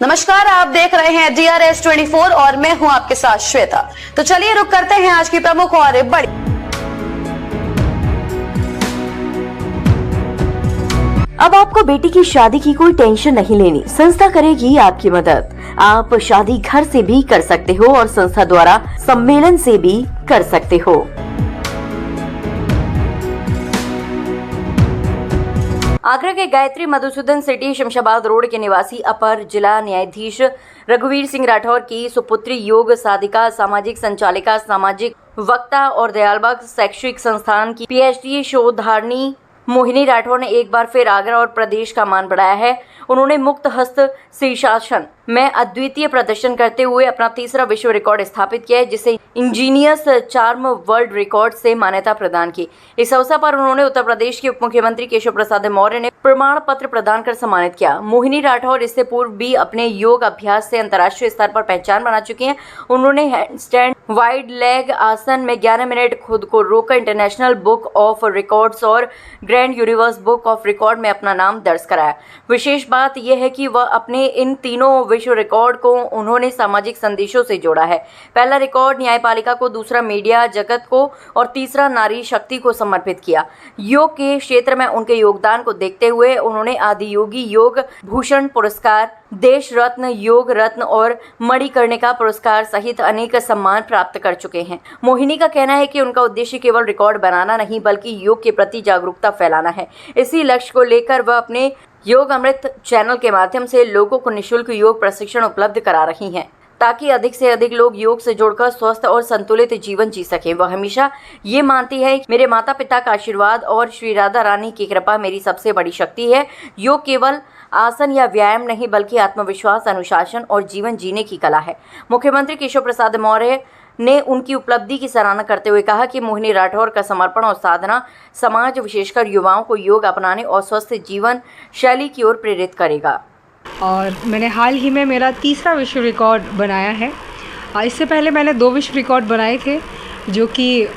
नमस्कार, आप देख रहे हैं DRS 24 और मैं हूं आपके साथ श्वेता। तो चलिए रुक करते हैं आज की प्रमुख और बड़ी। अब आपको बेटी की शादी की कोई टेंशन नहीं लेनी। संस्था करेगी आपकी मदद। आप शादी घर से भी कर सकते हो और संस्था द्वारा सम्मेलन से भी कर सकते हो। आगरा के गायत्री मधुसूदन सिटी शमशाबाद रोड के निवासी अपर जिला न्यायाधीश रघुवीर सिंह राठौर की सुपुत्री योग साधिका, सामाजिक संचालिका, सामाजिक वक्ता और दयालबाग शैक्षिक संस्थान की PhD शोधारणी मोहिनी राठौर ने एक बार फिर आगरा और प्रदेश का मान बढ़ाया है। उन्होंने मुक्त हस्त शीर्षासन में अद्वितीय प्रदर्शन करते हुए अपना तीसरा विश्व रिकॉर्ड स्थापित किया है, जिसे इंजीनियर्स चार्म वर्ल्ड रिकॉर्ड से मान्यता प्रदान की। इस अवसर पर उन्होंने उत्तर प्रदेश के उप मुख्यमंत्री केशव प्रसाद मौर्य ने प्रमाण पत्र प्रदान कर सम्मानित किया। मोहिनी राठौर इससे पूर्व भी अपने योग अभ्यास से अंतर्राष्ट्रीय स्तर पर पहचान बना चुकी हैं। उन्होंने हैंडस्टैंड वाइड लेग आसन में 11 मिनट खुद को रोकर इंटरनेशनल बुक ऑफ रिकॉर्ड्स और grand universe book of record में अपना नाम दर्ज कराया। विशेष बात यह है कि वह अपने इन तीनों विश्व रिकॉर्ड को उन्होंने सामाजिक संदेशों से जोड़ा है। पहला रिकॉर्ड न्यायपालिका को, दूसरा मीडिया जगत को और तीसरा नारी शक्ति को समर्पित किया। योग के क्षेत्र में उनके योगदान को देखते हुए उन्होंने आदियोगी योग भूषण पुरस्कार, देश रत्न, योग रत्न और मणिकर्णिका पुरस्कार सहित अनेक सम्मान प्राप्त कर चुके हैं। मोहिनी का कहना है कि उनका उद्देश्य केवल रिकॉर्ड बनाना नहीं बल्कि योग के प्रति जागरूकता फैलाना है। इसी लक्ष्य को लेकर वह अपने योग अमृत चैनल के माध्यम से लोगों को निःशुल्क योग प्रशिक्षण उपलब्ध करा रही हैं, ताकि अधिक से अधिक लोग योग से जुड़कर स्वस्थ और संतुलित जीवन जी सकें। वह हमेशा ये मानती है, मेरे माता पिता का आशीर्वाद और श्री राधा रानी की कृपा मेरी सबसे बड़ी शक्ति है। योग केवल आसन या व्यायाम नहीं बल्कि आत्मविश्वास, अनुशासन और जीवन जीने की कला है। मुख्यमंत्री केशव प्रसाद मौर्य ने उनकी उपलब्धि की सराहना करते हुए कहा कि मोहिनी राठौर का समर्पण और साधना समाज, विशेषकर युवाओं को योग अपनाने और स्वस्थ जीवन शैली की ओर प्रेरित करेगा। और मैंने हाल ही में मेरा तीसरा विश्व रिकॉर्ड बनाया है। इससे पहले मैंने 2 विश्व रिकॉर्ड बनाए थे जो कि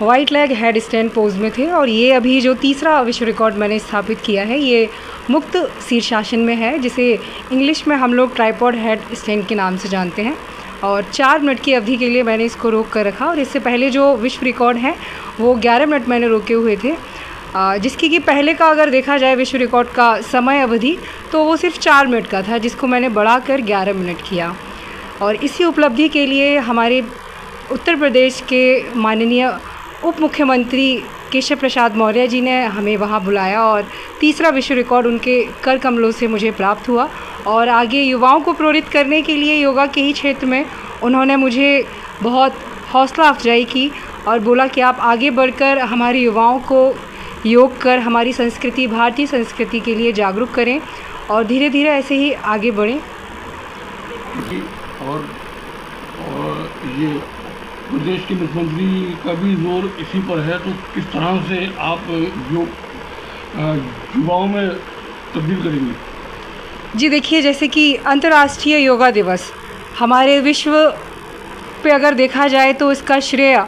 white leg head stand pose में थे, और ये अभी जो तीसरा विश्व रिकॉर्ड मैंने स्थापित किया है ये मुक्त शीर्षासन में है, जिसे इंग्लिश में हम लोग ट्राइपॉड हेड स्टैंड के नाम से जानते हैं। और 4 मिनट की अवधि के लिए मैंने इसको रोक कर रखा, और इससे पहले जो विश्व रिकॉर्ड है वो 11 मिनट मैंने रोके हुए थे, जिसकी कि पहले का अगर देखा जाए विश्व रिकॉर्ड का समय अवधि तो वो सिर्फ 4 मिनट का था, जिसको मैंने बढ़ाकर 11 मिनट किया। और इसी उपलब्धि के लिए हमारे उत्तर प्रदेश के माननीय उप मुख्यमंत्री केशव प्रसाद मौर्य जी ने हमें वहाँ बुलाया और तीसरा विश्व रिकॉर्ड उनके कर कमलों से मुझे प्राप्त हुआ। और आगे युवाओं को प्रेरित करने के लिए योगा के ही क्षेत्र में उन्होंने मुझे बहुत हौसला अफजाई की और बोला कि आप आगे बढ़कर हमारे युवाओं को योग कर हमारी संस्कृति, भारतीय संस्कृति के लिए जागरूक करें और धीरे धीरे ऐसे ही आगे बढ़ें। और ये प्रदेश के मुख्यमंत्री का भी जोर इसी पर है, तो किस तरह से आप योग युवाओं में तब्दील करेंगे? जी देखिए, जैसे कि अंतर्राष्ट्रीय योगा दिवस हमारे विश्व पे अगर देखा जाए तो इसका श्रेय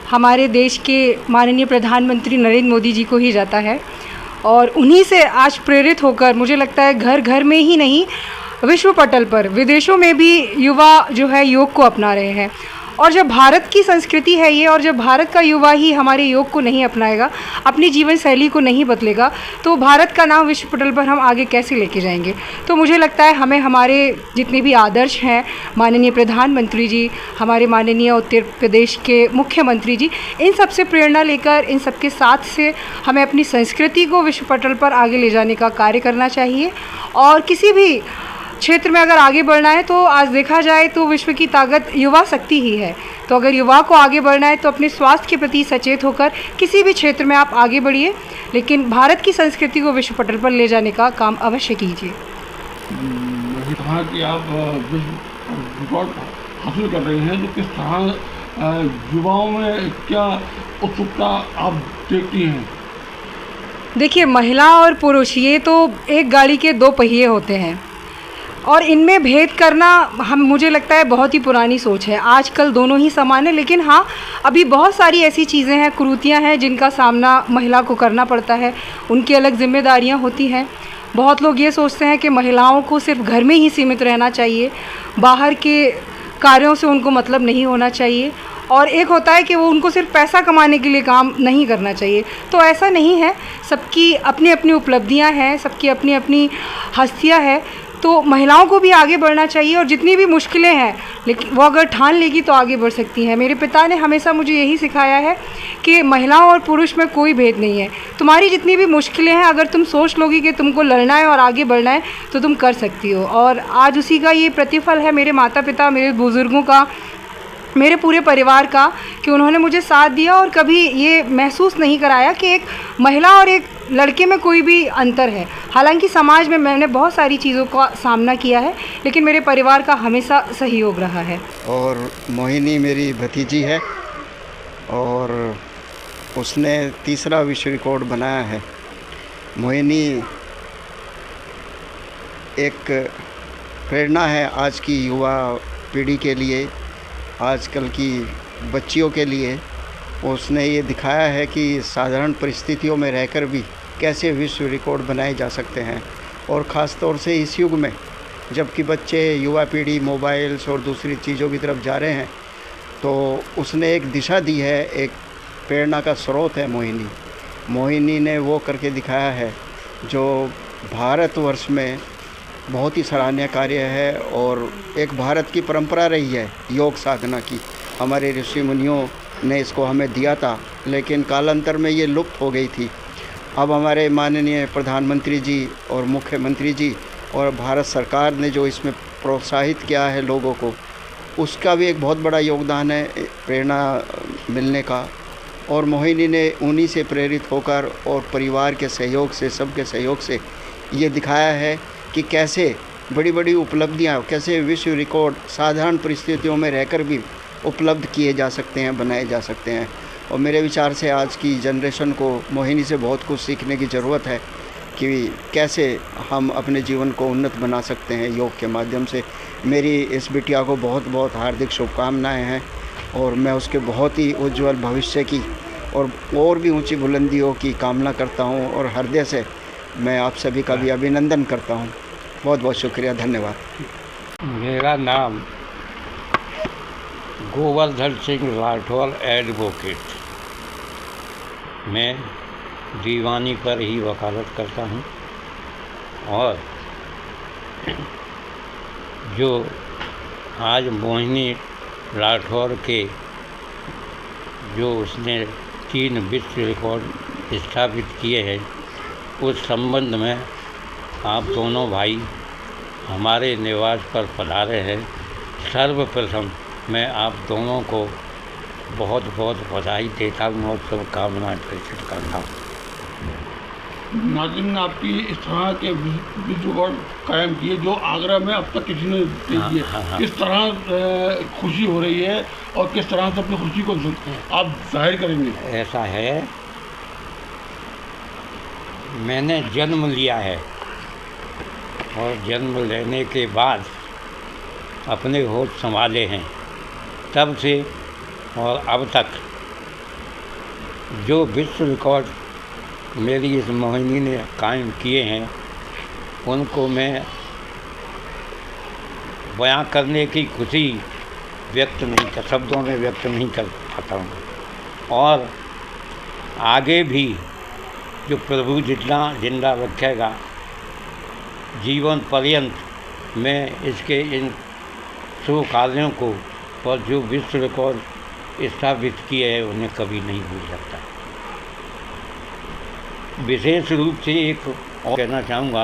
हमारे देश के माननीय प्रधानमंत्री नरेंद्र मोदी जी को ही जाता है, और उन्हीं से आज प्रेरित होकर मुझे लगता है घर घर में ही नहीं विश्व पटल पर विदेशों में भी युवा जो है योग को अपना रहे हैं। और जब भारत की संस्कृति है ये, और जब भारत का युवा ही हमारे योग को नहीं अपनाएगा, अपनी जीवन शैली को नहीं बदलेगा, तो भारत का नाम विश्व पटल पर हम आगे कैसे लेके जाएंगे। तो मुझे लगता है हमें हमारे जितने भी आदर्श हैं, माननीय प्रधानमंत्री जी, हमारे माननीय उत्तर प्रदेश के मुख्यमंत्री जी, इन सब से प्रेरणा लेकर इन सब के साथ से हमें अपनी संस्कृति को विश्व पटल पर आगे ले जाने का कार्य करना चाहिए। और किसी भी क्षेत्र में अगर आगे बढ़ना है तो आज देखा जाए तो विश्व की ताकत युवा शक्ति ही है। तो अगर युवा को आगे बढ़ना है तो अपने स्वास्थ्य के प्रति सचेत होकर किसी भी क्षेत्र में आप आगे बढ़िए, लेकिन भारत की संस्कृति को विश्व पटल पर ले जाने का काम अवश्य कीजिए। कहा कि आप विश्व रिकॉर्ड हासिल कर रहे हैं, तो किस तरह युवाओं में क्या उत्सुकता आप देखती हैं? देखिए, महिला और पुरुष ये तो एक गाड़ी के 2 पहिए होते हैं। और इनमें भेद करना मुझे लगता है बहुत ही पुरानी सोच है। आजकल दोनों ही समान है, लेकिन हाँ, अभी बहुत सारी ऐसी चीज़ें हैं, कुरीतियाँ हैं जिनका सामना महिला को करना पड़ता है। उनकी अलग जिम्मेदारियाँ होती हैं। बहुत लोग ये सोचते हैं कि महिलाओं को सिर्फ घर में ही सीमित रहना चाहिए, बाहर के कार्यों से उनको मतलब नहीं होना चाहिए, और एक होता है कि वो उनको सिर्फ पैसा कमाने के लिए काम नहीं करना चाहिए। तो ऐसा नहीं है, सबकी अपनी अपनी उपलब्धियां हैं, सबकी अपनी अपनी हस्तियां हैं। तो महिलाओं को भी आगे बढ़ना चाहिए, और जितनी भी मुश्किलें हैं लेकिन वो अगर ठान लेगी तो आगे बढ़ सकती हैं। मेरे पिता ने हमेशा मुझे यही सिखाया है कि महिलाओं और पुरुष में कोई भेद नहीं है। तुम्हारी जितनी भी मुश्किलें हैं, अगर तुम सोच लोगी कि तुमको लड़ना है और आगे बढ़ना है तो तुम कर सकती हो। और आज उसी का ये प्रतिफल है, मेरे माता पिता, मेरे बुज़ुर्गों का, मेरे पूरे परिवार का, कि उन्होंने मुझे साथ दिया और कभी ये महसूस नहीं कराया कि एक महिला और एक लड़के में कोई भी अंतर है। हालांकि समाज में मैंने बहुत सारी चीज़ों का सामना किया है, लेकिन मेरे परिवार का हमेशा सहयोग रहा है। और मोहिनी मेरी भतीजी है और उसने 3रा विश्व रिकॉर्ड बनाया है। मोहिनी एक प्रेरणा है आज की युवा पीढ़ी के लिए, आजकल की बच्चियों के लिए। उसने ये दिखाया है कि साधारण परिस्थितियों में रहकर भी कैसे विश्व रिकॉर्ड बनाए जा सकते हैं, और ख़ास तौर से इस युग में जबकि बच्चे, युवा पीढ़ी मोबाइल्स और दूसरी चीज़ों की तरफ जा रहे हैं, तो उसने एक दिशा दी है, एक प्रेरणा का स्रोत है मोहिनी। मोहिनी ने वो करके दिखाया है जो भारतवर्ष में बहुत ही सराहनीय कार्य है, और एक भारत की परंपरा रही है योग साधना की। हमारे ऋषि मुनियों ने इसको हमें दिया था, लेकिन कालांतर में ये लुप्त हो गई थी। अब हमारे माननीय प्रधानमंत्री जी और मुख्यमंत्री जी और भारत सरकार ने जो इसमें प्रोत्साहित किया है लोगों को, उसका भी एक बहुत बड़ा योगदान है प्रेरणा मिलने का। और मोहिनी ने उन्हीं से प्रेरित होकर और परिवार के सहयोग से, सबके सहयोग से ये दिखाया है कि कैसे बड़ी बड़ी उपलब्धियाँ, कैसे विश्व रिकॉर्ड साधारण परिस्थितियों में रहकर भी उपलब्ध किए जा सकते हैं, बनाए जा सकते हैं। और मेरे विचार से आज की जनरेशन को मोहिनी से बहुत कुछ सीखने की ज़रूरत है कि कैसे हम अपने जीवन को उन्नत बना सकते हैं योग के माध्यम से। मेरी इस बिटिया को बहुत बहुत हार्दिक शुभकामनाएं हैं, और मैं उसके बहुत ही उज्जवल भविष्य की और भी ऊंची बुलंदियों की कामना करता हूं, और हृदय से मैं आप सभी का भी अभिनंदन करता हूं। बहुत बहुत शुक्रिया, धन्यवाद। मेरा नाम गोवर्धन सिंह राठौर एडवोकेट। मैं दीवानी पर ही वकालत करता हूं, और जो आज मोहिनी राठौर के जो उसने 3 विश्व रिकॉर्ड स्थापित किए हैं, उस संबंध में आप दोनों भाई हमारे निवास पर पधारे हैं। सर्वप्रथम मैं आप दोनों को बहुत बहुत बधाई देता हूँ और शुभकामनाएं प्रेषित करता हूँ। नाज़िम ने आपकी इस तरह के विश्व रिकॉर्ड कायम किए जो आगरा में अब तक किसी ने नहीं किए। किस तरह खुशी हो रही है और किस तरह से अपनी खुशी को आप जाहिर करेंगे? ऐसा है, मैंने जन्म लिया है, और जन्म लेने के बाद अपने होश संभाले हैं। तब से और अब तक जो विश्व रिकॉर्ड मेरी इस मोहिनी ने कायम किए हैं, उनको मैं बयां करने की खुशी व्यक्त नहीं कर, शब्दों में व्यक्त नहीं कर पाता हूँ। और आगे भी जो प्रभु जितना जिंदा रखेगा, जीवन पर्यंत मैं इसके इन शुभ कार्यों को और जो विश्व रिकॉर्ड स्थापित किए हैं उन्हें कभी नहीं भूल सकता। विशेष रूप से एक और कहना चाहूँगा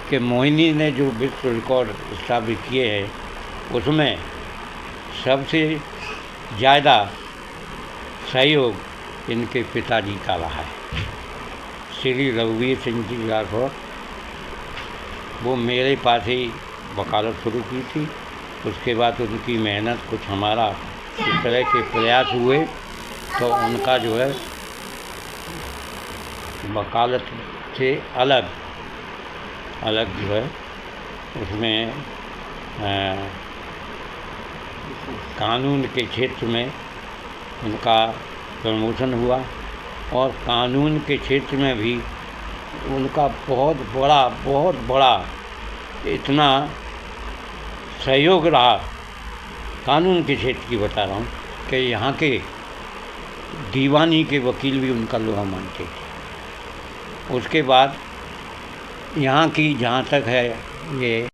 कि मोहिनी ने जो विश्व रिकॉर्ड स्थापित किए हैं, उसमें सबसे ज़्यादा सहयोग इनके पिताजी का रहा है, श्री रघुवीर सिंह जी राठौर। वो मेरे पास ही वकालत शुरू की थी। उसके बाद उनकी मेहनत, कुछ हमारा इस तरह के प्रयास हुए, तो उनका जो है वकालत से अलग जो है उसमें कानून के क्षेत्र में उनका प्रमोशन हुआ और कानून के क्षेत्र में भी उनका बहुत बड़ा इतना सहयोग रहा। कानून के क्षेत्र की बता रहा हूँ कि यहाँ के दीवानी के वकील भी उनका लोहा मानते थे। उसके बाद यहाँ की जहाँ तक है ये